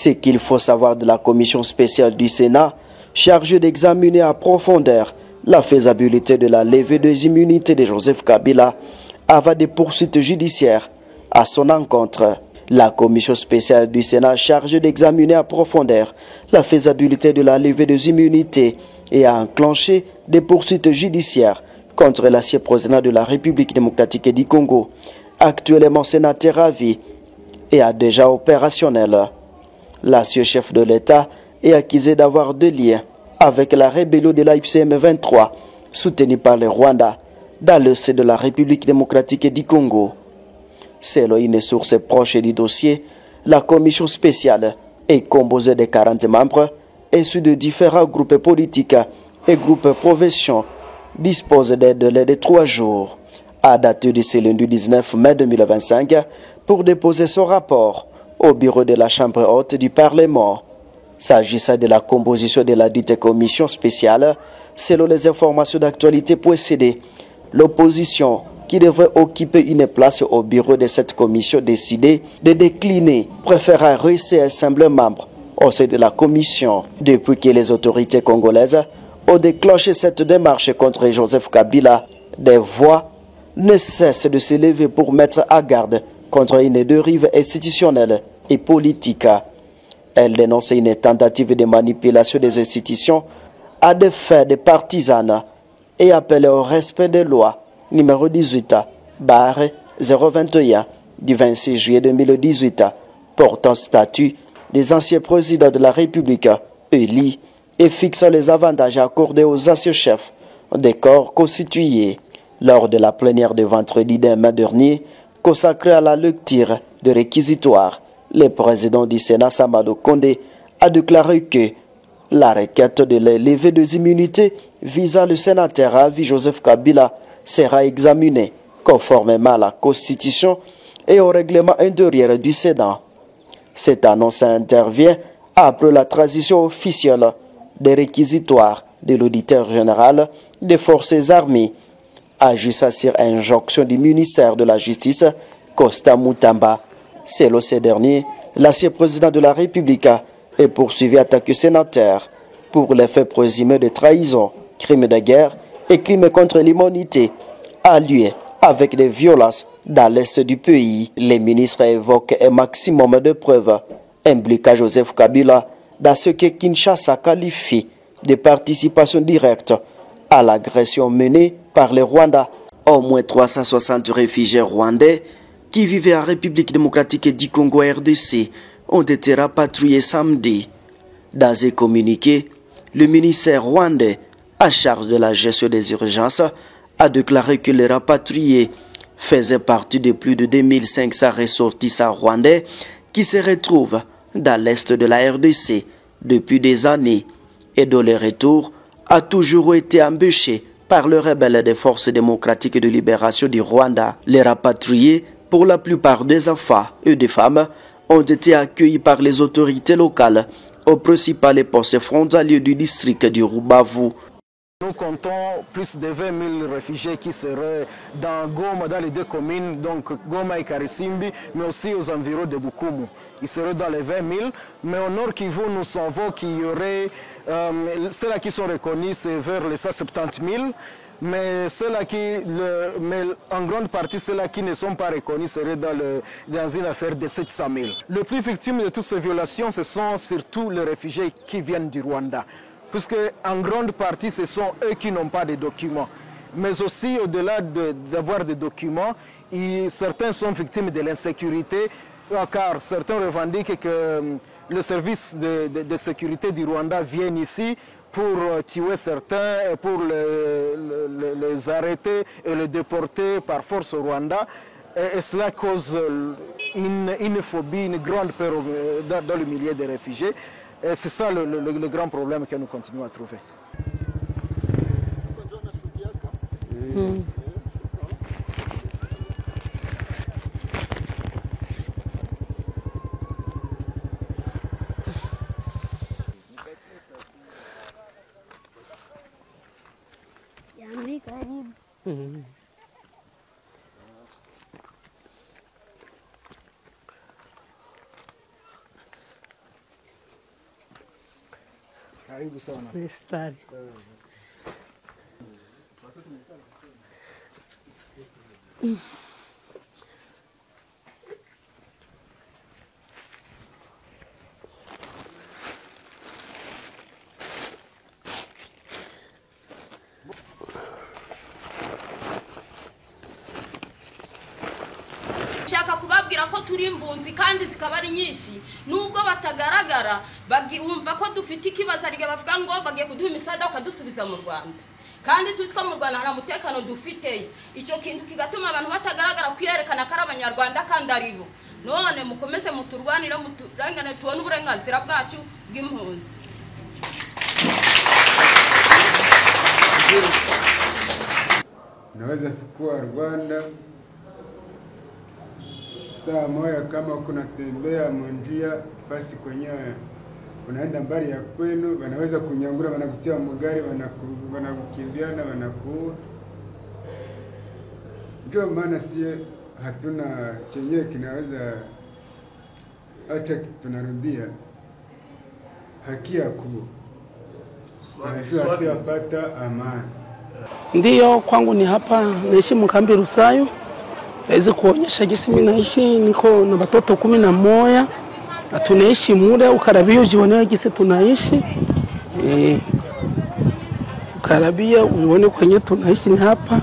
Ce qu'il faut savoir de la commission spéciale du Sénat, chargée d'examiner à profondeur la faisabilité de la levée des immunités de Joseph Kabila avant des poursuites judiciaires à son encontre. La commission spéciale du Sénat chargée d'examiner à profondeur la faisabilité de la levée des immunités et a enclenché des poursuites judiciaires contre l'ancien président de la République démocratique du Congo, actuellement sénateur à vie et a déjà opérationnel. L'ancien chef de l'État est accusé d'avoir des liens avec la rébellion de la FCM 23, soutenue par le Rwanda, dans le sein de la République démocratique du Congo. Selon une source proche du dossier, la commission spéciale est composée de 40 membres issus de différents groupes politiques et groupes professions, dispose d'un délai de 3 jours, à dater de ce lundi 19 mai 2025, pour déposer son rapport au bureau de la Chambre haute du Parlement. S'agissant de la composition de la dite commission spéciale, selon les informations d'actualité précédées, l'opposition qui devrait occuper une place au bureau de cette commission décidée de décliner, préféra rester un simple membre au sein de la commission. Depuis que les autorités congolaises ont déclenché cette démarche contre Joseph Kabila, des voix ne cessent de s'élever pour mettre à garde contre une dérive institutionnelle et politique. Elle dénonce une tentative de manipulation des institutions à des fins de partisanes et appelle au respect des lois numéro 18/021 du 26 juillet 2018 portant statut des anciens présidents de la République élus et fixant les avantages accordés aux anciens chefs des corps constitués. Lors de la plénière de vendredi d'un mai dernier, consacrée à la lecture des réquisitoires, le président du Sénat, Samadou Kondé, a déclaré que la requête de la levée des immunités visant le sénateur à vie Joseph Kabila sera examinée conformément à la Constitution et au règlement intérieur du Sénat. Cette annonce intervient après la transition officielle des réquisitoires de l'auditeur général des forces armées, agissant sur injonction du ministère de la Justice, Costa Moutamba. Selon ce dernier, l'ancien président de la République est poursuivi attaqué sénateur pour les faits présumés de trahison, crimes de guerre et crimes contre l'humanité, alliés avec des violences dans l'est du pays. Les ministres évoquent un maximum de preuves impliquant Joseph Kabila dans ce que Kinshasa qualifie de participation directe à l'agression menée par le Rwanda. Au moins 360 réfugiés rwandais qui vivaient en République démocratique du Congo RDC ont été rapatriés samedi. Dans un communiqué, le ministère rwandais à charge de la gestion des urgences a déclaré que les rapatriés faisaient partie de plus de 2500 ressortissants rwandais qui se retrouvent dans l'est de la RDC depuis des années et dont le retour a toujours été empêché par le rebelle des forces démocratiques de libération du Rwanda. Les rapatriés, pour la plupart des enfants et des femmes, ont été accueillis par les autorités locales au principal poste frontalier du district du Rubavu. Nous comptons plus de 20 000 réfugiés qui seraient dans Goma, dans les deux communes, donc Goma et Karisimbi, mais aussi aux environs de Bukumu. Ils seraient dans les 20 000, mais au nord Kivu, nous savons qu'il y aurait, ceux-là qui sont reconnus, c'est vers les 170 000, mais ceux-là mais en grande partie, ceux-là qui ne sont pas reconnus seraient dans une affaire de 700 000. Les plus victimes de toutes ces violations, ce sont surtout les réfugiés qui viennent du Rwanda, puisque en grande partie, ce sont eux qui n'ont pas de documents. Mais aussi, au-delà d'avoir des documents, certains sont victimes de l'insécurité, car certains revendiquent que le service de sécurité du Rwanda vient ici pour tuer certains, pour les arrêter et les déporter par force au Rwanda. Et cela cause une phobie, une grande peur dans le milieu des réfugiés. Et c'est ça le grand problème que nous continuons à trouver. Karibu sana. Mistari. Shaka kubabwira ko turi imbunzi kandi zikaba ari nyinshi nubwo batagaragara bagumva ko dufite ikibazo ari bavuga ngo bagiye kuduha imisada ukadusubiza mu Rwanda kandi tuzi ko mu Rwanda nta mutekano dufite icyo kintu kigatuma abantu batagaragara kwiyerekana ko ari abanyarwanda kandi ari bo none mukomeze muturwanire muturangane tubone uburenganzira bwacu bw'impunzi. Naweza fukua Rwanda saa moja kama kunatembea munjia fasi kwenye unaenda mbali ya kwenu, wanaweza kunyangura, wanakutia magari, wanakukimbiana, wanakuua. Ndio maana sie hatuna chenye kinaweza acha tunarudia haki ya kuwa anajua atapata amani. Ndiyo, kwangu ni hapa, naishi mkambi Rusayo. Naweza kuonyesha jinsi mimi naishi, niko na watoto 11 na tunaishi mure. Ukarabia ujionee jinsi tunaishi. Ukarabia uone kwenye tunaishi ni hapa.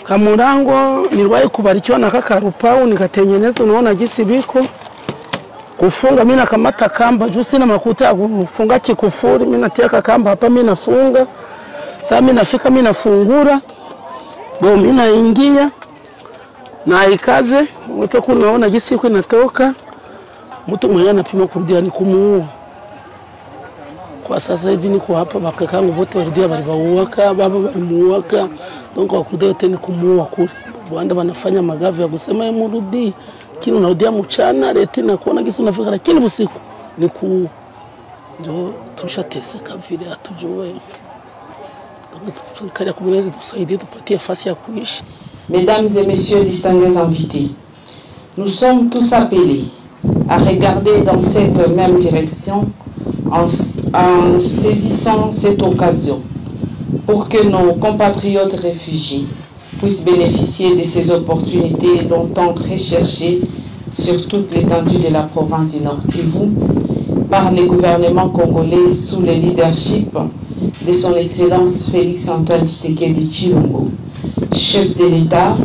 Kamurango niliwahi kubarikiwa na kaka Rupau nikatengeneza, unaona jinsi biko kufunga. Mimi nakamata kamba juu sina makuta ya kufunga kikufuri, mimi nateka kamba hapa, mimi nafunga. Sasa mimi nafika, mimi nafungura, mimi naingia na ikaze wote, kunaona jinsi iko inatoka. Mtu mwenye anapima kurudia ni kumuua. Kwa sasa hivi niko hapa, bakakangu wote warudia bali bauaka, baba balimuaka, donc wakudia wote ni kumuua kule. Rwanda wanafanya magavi ya kusema murudi, kile unarudia mchana leti na kuona jinsi unafika, lakini usiku ni ku ndio tushateseka vile atujue. Mesdames et messieurs distingués invités, nous sommes tous appelés à regarder dans cette même direction en saisissant cette occasion pour que nos compatriotes réfugiés puissent bénéficier de ces opportunités longtemps recherchées sur toute l'étendue de la province du Nord Kivu par le gouvernement congolais sous le leadership de son Excellence Félix Antoine Tshisekedi Tshilombo, chef de l'État,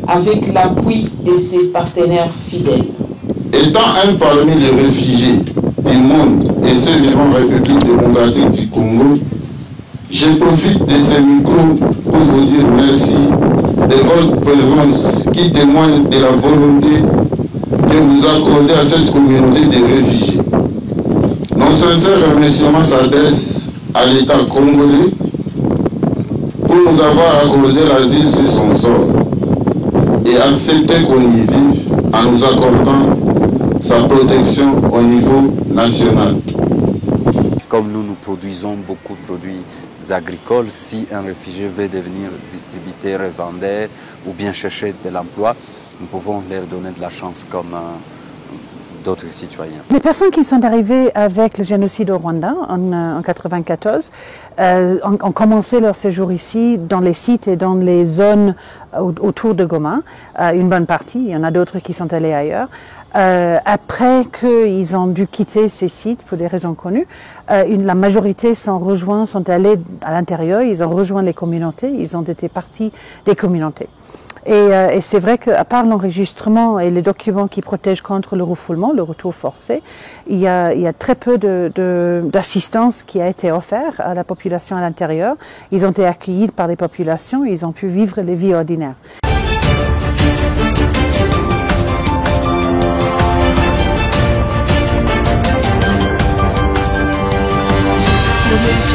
avec l'appui de ses partenaires fidèles. Étant un parmi les réfugiés du monde et ceux vivant en République démocratique du Congo, je profite de ces micros pour vous dire merci de votre présence qui témoigne de la volonté que vous accordez à cette communauté de réfugiés. Nos sincères remerciements s'adressent à l'État congolais pour nous avoir accordé l'asile sur son sol et accepter qu'on y vive en nous accordant sa protection au niveau national. Comme nous produisons beaucoup de produits agricoles, si un réfugié veut devenir distributeur, revendeur ou bien chercher de l'emploi, nous pouvons leur donner de la chance comme d'autres citoyens. Les personnes qui sont arrivées avec le génocide au Rwanda en 1994 ont commencé leur séjour ici dans les sites et dans les zones autour de Goma, une bonne partie, il y en a d'autres qui sont allés ailleurs. Après qu'ils ont dû quitter ces sites pour des raisons connues, la majorité sont allés à l'intérieur, ils ont rejoint les communautés, ils ont été partis des communautés. Et c'est vrai qu'à part l'enregistrement et les documents qui protègent contre le refoulement, le retour forcé, il y a très peu d'assistance qui a été offerte à la population à l'intérieur. Ils ont été accueillis par les populations, ils ont pu vivre les vies ordinaires. Le